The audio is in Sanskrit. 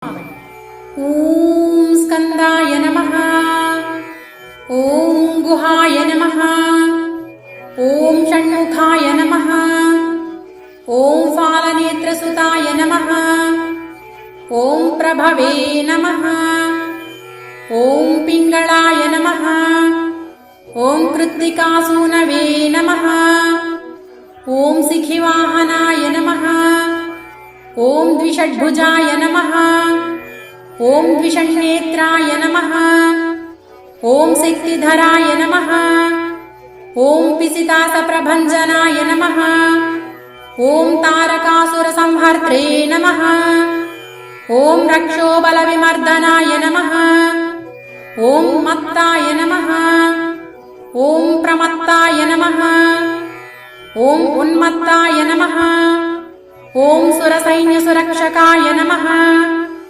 ॐ स्कन्दाय नमः। ॐ गुहाय नमः। ॐ षण्मुखाय नमः। ॐ फालनेत्रसुताय नमः। ॐ प्रभवे नमः। ॐ पिङ्गळाय नमः। ॐ कृत्तिकासूनवे नमः। ॐ सिखिवाहनाय नमः। ॐ द्विषड्भुजाय नमः। ॐ द्विषण्नेत्राय नमः। ॐ शक्तिधराय नमः। ॐ पिसितासप्रभञ्जनाय नमः। ॐ तारकासुरसंहर्त्रे नमः। ॐ रक्षोबलविमर्दनाय नमः। ॐ मत्ताय नमः। ॐ प्रमत्ताय नमः। ॐ उन्मत्ताय नमः। ॐ सुरसैन्यसुरक्षकाय नमः।